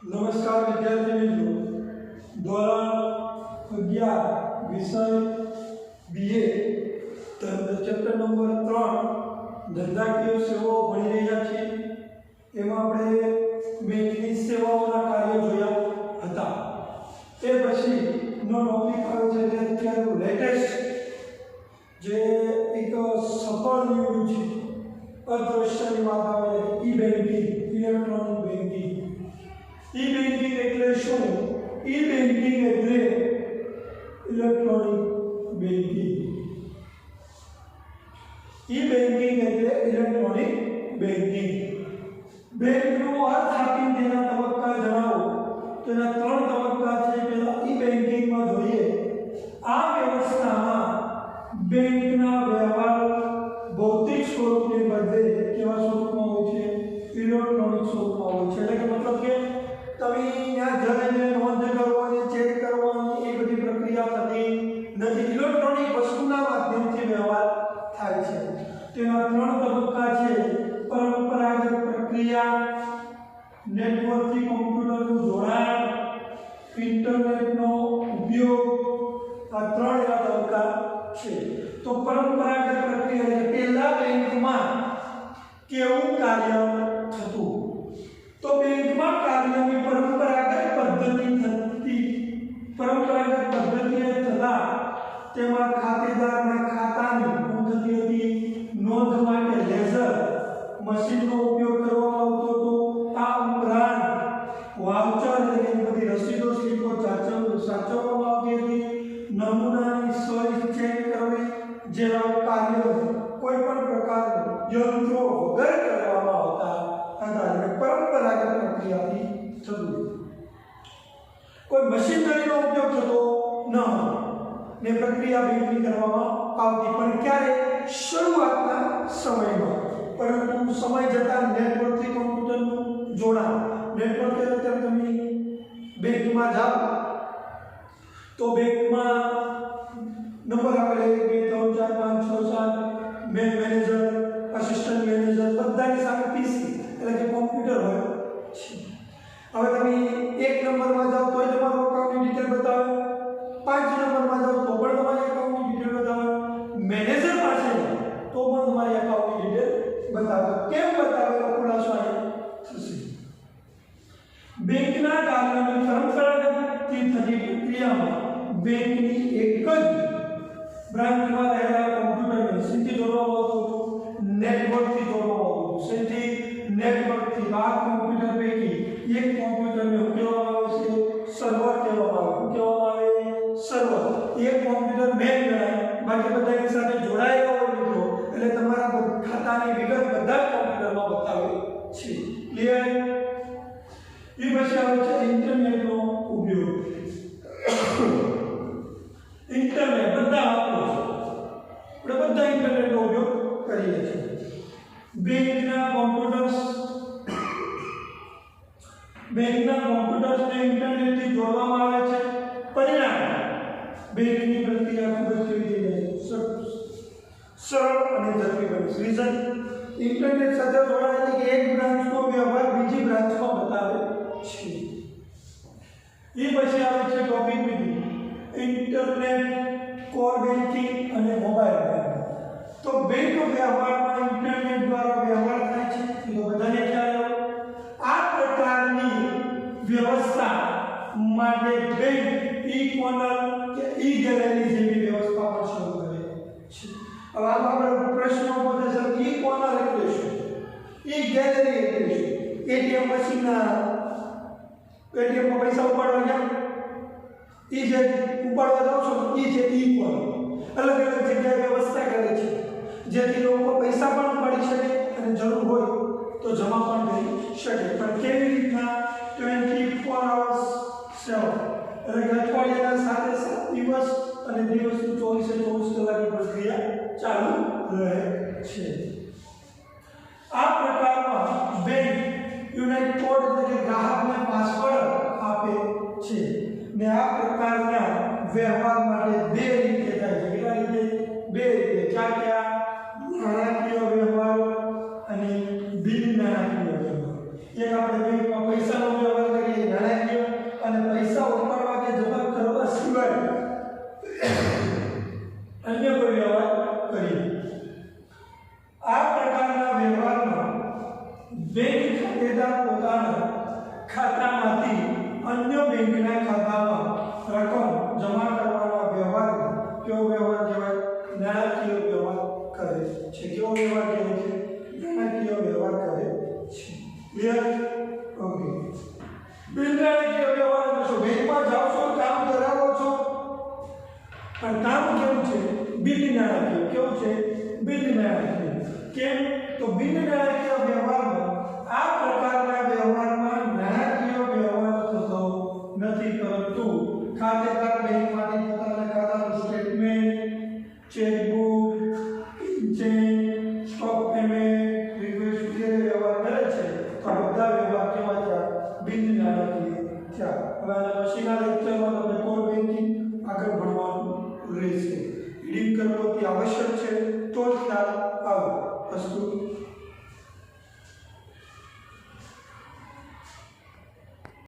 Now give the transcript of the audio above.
नमस्कार विद्यार्थी मित्रों, धोरण 11 विषय बीए चैप्टर नंबर 3 धंधाकीय सेवाओं भणी રહ્યા છીએ। એમાં આપણે બેંકની સેવાઓના કાર્યો જોયા હતા। તે પછીનો ટોપિક આવે છે જે અત્યારે લેટેસ્ટ જે એક સફળ યુગ છે અદ્રશ્યની વાત આવે ઈ-બેન્કિંગ, ઇલેક્ટ્રોનિક બેન્કિંગ। ई-बैंकिंग એટલે શું? ई-बैंकिंग એટલે ઇલેક્ટ્રોનિક બેન્કિંગ। ई-बैंकिंग એટલે ઇલેક્ટ્રોનિક બેન્કિંગ। બેંકનો અર્થ આપીને તેના તબક્કા જણાવો તો એના 3 તબક્કા છે। પહેલા ई-बैंकिंग માં જોઈએ આ વ્યવસ્થામાં બેંકના વ્યવહાર ભૌતિક સ્વરૂપને બદલે કેવા સ્વરૂપમાં હોય છે? ઇલેક્ટ્રોનિક સ્વરૂપમાં હોય છે। એટલે કે મતલબ કે તમે ત્યાં જઈને નોંધ કરવાની, ચેક કરવાની એ બધી પ્રક્રિયા થતી નથી। ઇલેક્ટ્રોનિક વસ્તુના માધ્યમથી વ્યવહાર થાય છે। તેના 3 તબક્કા છે: પરંપરાગત પ્રક્રિયા, નેટવર્કથી કોમ્પ્યુટરનું જોડાણ, ઇન્ટરનેટનો ઉપયોગ। આ 3 એવા તબક્કા છે। તો પરંપરાગત પ્રક્રિયા એટલે પહેલા બેંકમાં કેવું કાર્ય થતું? તો બેંકમાં કાર્યની પરંપરાગત પદ્ધતિ થતી। પરંપરાગત પદ્ધતિએ થતા તેમાં ખાતેદારના ખાતાની નોંધ થતી હતી। નોંધ માટે લેઝર મશીનનો ઉપયોગ કરવામાં આવતો હતો। આ ઉપરાંત વાઉચર એટલે કે બધી રસીદો સ્લીપો સાચવવામાં આવતી હતી। નમૂનાની સહી ચેક કરવી જેવા કાર્યો કોઈ પણ પ્રકારના યંત્રો વગર કરવામાં આવતા હતા। એટલે પરંપરાગત પ્રક્રિયાથી થતું। કોઈ મશીનરીનો ઉપયોગ થતો ન હતો ને પ્રક્રિયા બેંકની કરવામાં આવતી, પણ ક્યારે? શરૂઆતના સમયમાં। પરંતુ સમય જતાં નેટવર્કથી કોમ્પ્યુટરનું જોડાણ, નેટવર્ક એટલે તમે બેંકમાં જાઓ તો બેંકમાં નંબર આપેલા 1 2 3 4 5 6 7 મેનેજર, અસિસ્ટન્ટ મેનેજર બધાની સામે પીસી એટલે કે કોમ્પ્યુટર હોય છે। હવે તમે 1 નંબરમાં જાઓ તો તમારું એકાઉન્ટની ડિટેલ બતાવે, 5 નંબરમાં જાઓ તો પણ તમારી એકાઉન્ટની ડિટેલ બતાવે, મેનેજર પાસે તો પણ તમારી એકાઉન્ટની ડિટેલ બતાવે। કેમ બતાવે તો ખુલાસો અહીં થશે। બેંકના કાર્યોની પરંપરાગતથી થતી પ્રક્રિયામાં બેંકની એક જ બ્રાન્ચમાં રહેલા કોમ્પ્યુટરને સીધી જોડવામાં આવતું હતું, નેટવર્કથી જોડવામાં આવતું હતું। સીધી નેટવર્કથી આ કોમ્પ્યુટર પૈકી એક કોમ્પ્યુટરને કહેવામાં આવે છે સર્વર કહેવામાં આવે। કહેવામાં આવે સર્વર। એક કોમ્પ્યુટર મેન ગણાય, બાકી બધા એક સાથે જોડાયેલા હોય મિત્રો, એટલે તમારા ખાતાની વિગત બધા કોમ્પ્યુટરમાં બતાવે છે। ક્લિયર? એ પછી આવે છે ઇન્ટરનેટનો ઉપયોગ। ઇન્ટરનેટ બધા વાપરો છો, આપણે બધા ઇન્ટરનેટનો ઉપયોગ કરીએ છીએ। બેંકના કોમ્પ્યુટર્સને ઇન્ટરનેટથી જોડવામાં આવે છે। પરિણામે બેંકની પ્રક્રિયા ખૂબ જ કેવી થઈ જાય? સરળ અને ઝડપી બને છે। રીઝન ઇન્ટરનેટ સાથે જોડાય એટલે કે એક બ્રાન્ચનો વ્યવહાર બીજી બ્રાન્ચમાં બતાવે છે। એ પછી આવે છે ટોપિક બીજું ઇન્ટરનેટ, કોર બેન્કિંગ અને મોબાઈલ બેન્કિંગ। તો બેંક વ્યવહારમાં ઇન્ટરનેટ દ્વારા વ્યવહાર થાય છે, એ તો બધાને ખ્યાલ આવે। આ પ્રકારની વ્યવસ્થા માટે બેંક ઈ-કોર્નર કે ઈ-ગેલેરી જેવી વ્યવસ્થા પણ શરૂ કરે છે। હવે આપણે પ્રશ્નો પૂછે છે ઈ-કોર્નર એટલે શું? ઈ-ગેલેરી એટલે શું? એટીએમ મશીનના એટીએમમાં પૈસા ઉપાડવા ગયા ઈ જે ઉપાડવા જાવ છો ઈ છે ઈ-કોર્નર। અલગ અલગ જગ્યાએ વ્યવસ્થા કરે છે જેથી લોકો પૈસા પણ ઉપાડી શકે અને જરૂર હોય તો જમા પણ કરી શકે। પણ કેવી રીતના? 24 hours 7 એટલે કે અઠવાડિયાના 7 દિવસ અને દિવસની 24 કલાકની પ્રક્રિયા ચાલુ રહે છે। આ પ્રકારમાં બેંક યુનાઇટ કોડ એટલે કે ગ્રાહકને પાસવર્ડ આપે છે ને આ પ્રકારના વ્યવહાર માટે 2 રીતે થાય છે। કેટલા રીતે? 2 રીતે। ક્યાં? નાણાકીય વ્યવહાર અને બિન નાણાકીય વ્યવહાર। એક આપણે બેંકમાં પૈસાનો વ્યવહાર કરીએ ક્લિયર? ઓકે. બિન નાણાકીય વ્યવહાર એટલે શું? બેંકમાં જાઓ છો, કામ કરાવો છો, પણ કામ કેવું છે? બિન નાણાકીય. કેવું છે? બિન નાણાકીય. કેમ? તો બિન નાણાકીય વ્યવહારમાં આ પ્રકારના વ્યવહારમાં નાણાકીય વ્યવહાર થતો નથી, પરંતુ ખાતેદાર બેંકમાંથી પોતાના ખાતાનું statement, chequebook, check, stock payment, request વગેરે વ્યવહાર કરે છે. તો આ બધા વ્યવહાર કેવા થયા? બિન નાણાકીય થયા. હવે આના પછીના લેક્ચરમાં તમને કોર બેન્કિંગ આગળ ભણવાનું રહેશે. રીડિંગ કરવું તે આવશ્યક છે, તો જ ખ્યાલ આવે. અસ્તુ.